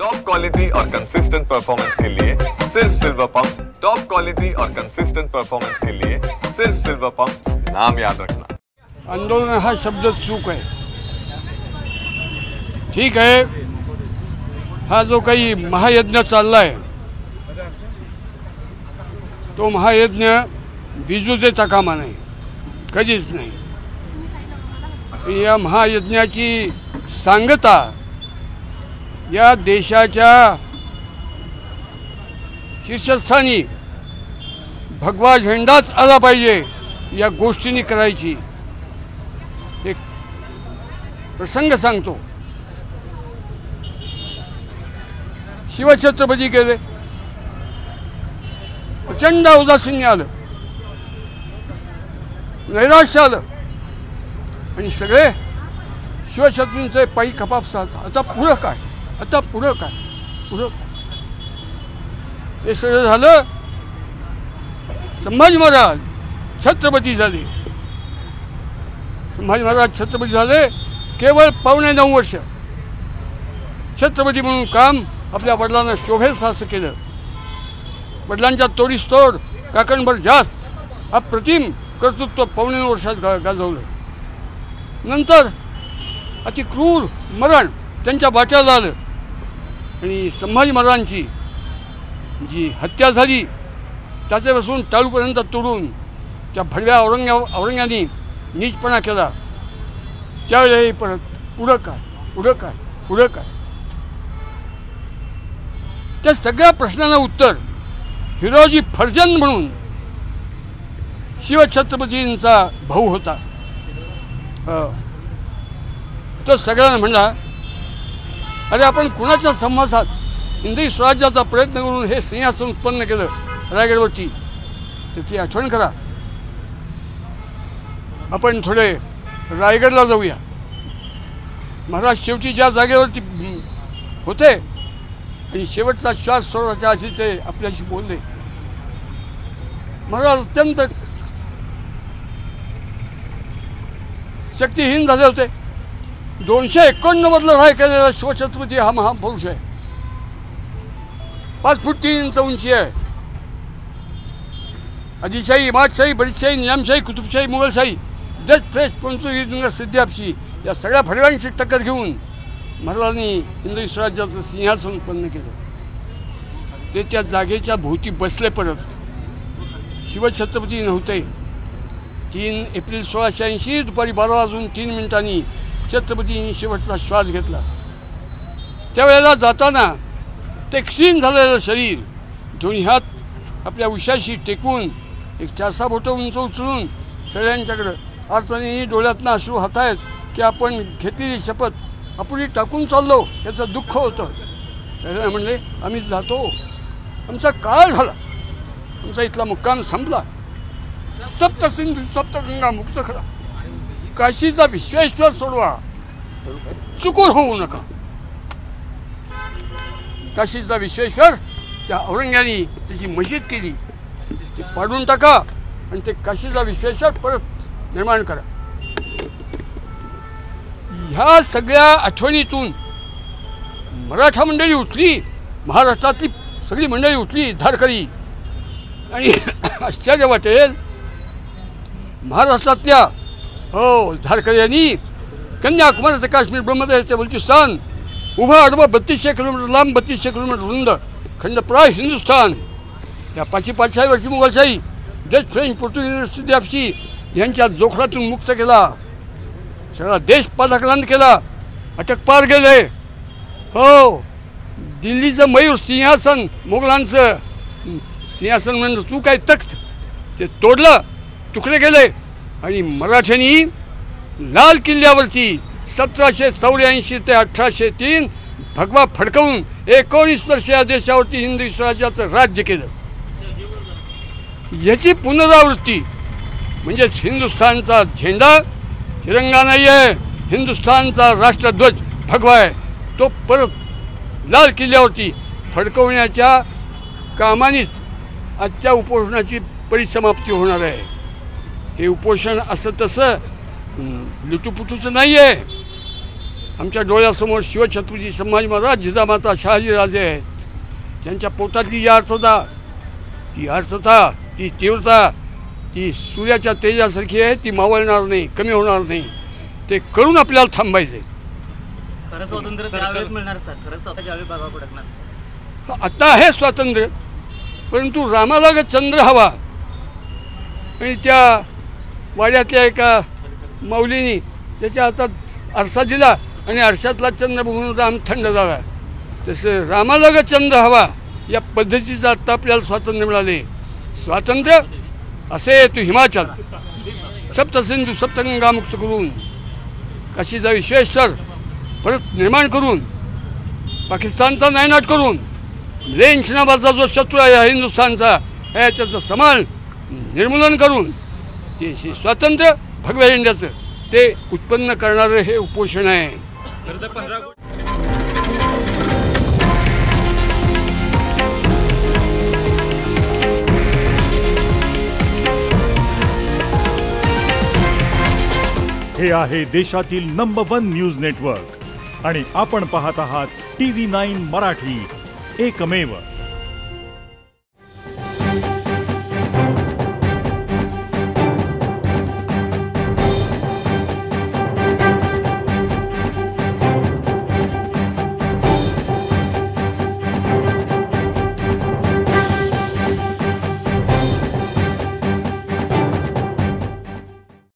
Top quality और consistent performance के लिए सिर्फ सिल्वर पंप्स। टॉप क्वालिटी और कंसिस्टेंट परफॉर्मेंस के लिए सिर्फ सिल्वर पंप्स, नाम याद रखना। आंदोलन हा शब्द चूक आहे। ठीक आहे, हा जो काही महायज्ञ चाललाय तो महायज्ञ विजू देता कामा नाही, कधीच नाही। या महायज्ञाची सांगता या देशाच्या शीर्षस्थानी भगवा झेंडाच आला पाहिजे या गोष्टींनी करायची। एक प्रसंग सांगतो। शिवछत्रपती गेले, प्रचंड उदासीन्य आलं, नैराश्य आलं आणि सगळे शिवछत्रपतींचे पायी खपाप चालतात। आता पुढं काय, आता पुढं काय, पुढं काय? हे सगळं झालं। संभाजी महाराज छत्रपती झाले। संभाजी महाराज छत्रपती झाले केवळ 9.25 वर्ष छत्रपती म्हणून काम आपल्या वडिलांना शोभेस असं केलं। वडिलांच्या तोडीसतोड काकणभर जास्त अप्रतिम कर्तृत्व 9.25 वर्षात गाजवलं। नंतर अति क्रूर मरण त्यांच्या वाट्याला आलं आणि संभाजी महाराजांची जी हत्या झाली त्याच्यापासून टाळूपर्यंत तोडून त्या भडव्या औरंग्याने नीचपणा केला। त्यावेळी परत पुढं काय, पुढं काय, पुढं काय? त्या सगळ्या प्रश्नांना उत्तर हिरोजी फर्जंद म्हणून शिवछत्रपतींचा भाऊ होता। तो सगळ्यांना म्हणला, अरे आपण कुणाच्या संवासात हिंदवी स्वराज्याचा प्रयत्न करून हे सिंहासन उत्पन्न केलं रायगडवरती, त्याची आठवण करा। आपण थोडे रायगडला जाऊया। महाराज शेवटी ज्या जागेवरती होते आणि शेवटचा श्वास सोडायच्या आधी ते आपल्याशी बोलले। महाराज अत्यंत शक्तिहीन झाले होते। 291 लढाई केलेला शिवछत्रपती हा महापुरुष आहे। 5 फूट 3 इंच उंची आहे। आदिलशाही, बादशाही, बरीदशाही, निजामशाही, कुतुबशाही, मुघलशाही, डच, फ्रेंच, पोर्तुगीज, सिद्धिहापशी या सगळ्या भडव्यांची टक्कर घेऊन महाराजांनी हिंदवी स्वराज्याचं सिंहासन उत्पन्न केलं। ते त्या जागेच्या भोवती बसले। परत शिवछत्रपती नव्हते। 3 एप्रिल 1680 दुपारी 12:03 छत्रपतींनी शेवटचा श्वास घेतला। त्यावेळेला जाताना ते क्षीण झालेलं शरीर दोन्ही हात आपल्या उशाशी टेकून एक 4-6 बोटं उंच उचलून सगळ्यांच्याकडं अडचणीही डोळ्यातनं अश्रू हात आहेत की आपण घेतलेली शपथ अपुरी टाकून चाललो याचं दुःख होतं। सगळ्यांना म्हणले, आम्ही जातो, आमचा काळ झाला, आमचा इथला मुक्काम संपला। सप्त सिंधू सप्तगंगा मुक्त करा, काशीचा विश्वेश्वर सोडवा, चुकून होऊ नका। काशीचा विश्वेश्वर त्या औरंग्याने त्याची मशीद केली, ती पाडून टाका आणि ते काशीचा विश्वेश्वर परत निर्माण करा। ह्या सगळ्या आठवणीतून मराठा मंडळी उठली, महाराष्ट्रातली सगळी मंडळी उठली धारकरी। आणि आश्चर्य वाटेल, महाराष्ट्रातल्या धारकऱ्यांनी कन्याकुमारी ते काश्मीर, ब्रह्मदेश ते बलुचिस्तान, उभा आडवा 3200 किलोमीटर लांब, 3200 किलोमीटर रुंद खंडप्राय हिंदुस्थान, या 505 वर्षी मुघलशाही, डच, फ्रेंच, पोर्तुगीज, सिद्धिहापशी यांच्या जोखडातून मुक्त केला। सगळा देश पादाक्रांत केला, अटकपार गेले। हो, दिल्लीचं मयूर सिंहासन, मोगलांचं सिंहासन म्हणजे चूक आहे, तख्त ते तोडलं, तुकडे गेले आणि मराठ्यांनी लाल किल्ल्यावरती 1784 ते 1803 भगवा फडकवून 19 वर्ष या देशावरती हिंदवी स्वराज्याचं राज्य केलं। याची पुनरावृत्ती म्हणजेच हिंदुस्थानचा झेंडा तिरंगा नाही आहे, हिंदुस्थानचा राष्ट्रध्वज भगवा आहे, तो परत लाल किल्ल्यावरती फडकवण्याच्या कामानेच आजच्या उपोषणाची परिसमाप्ती होणार आहे। हे उपोषण असं तसं लुटुपुटूचं नाही आहे। आमच्या डोळ्यासमोर शिवछत्रपती संभाजी महाराज, जिजामाता, शहाजीराजे आहेत. त्यांच्या पोटातली जी अर्थता, ती तीव्रता, ती सूर्याच्या तेजासारखी आहे. ती मावळणार नाही, कमी होणार नाही. ते करून आपल्याला थांबायचे. खरं स्वातंत्र्य त्यावेळेस मिळणार असतात. खरं स्वतःच्या वेळी बघावं पडणार. आता आहे स्वातंत्र्य, परंतु रामाला चंद्र हवा. आणि त्या वाड्यातल्या एका माऊलीनी त्याच्या हातात आरसा दिला आणि आरशातला चंद्र बघून राम थंड झाला. तसं रामाला चंद्र हवा. या पद्धतीचं आत्ता आपल्याला स्वातंत्र्य मिळाले. स्वातंत्र्य असे तू हिमाचल सप्तसिंधू सप्तगंगा मुक्त करून, काशीचा विश्वेश्वर परत निर्माण करून, पाकिस्तानचा नायनाट करून, लेंचनाबाचा जो शत्रू आहे हा हिंदुस्थानचा, याच्याचं समाल निर्मूलन करून ते स्वातंत्र्य भगव्या इंडियाचं ते उत्पन्न करणारं हे उपोषण आहे. हे आहे देशातील नंबर 1 न्यूज नेटवर्क आणि आपण पाहत आहात TV9 मराठी, एकमेव.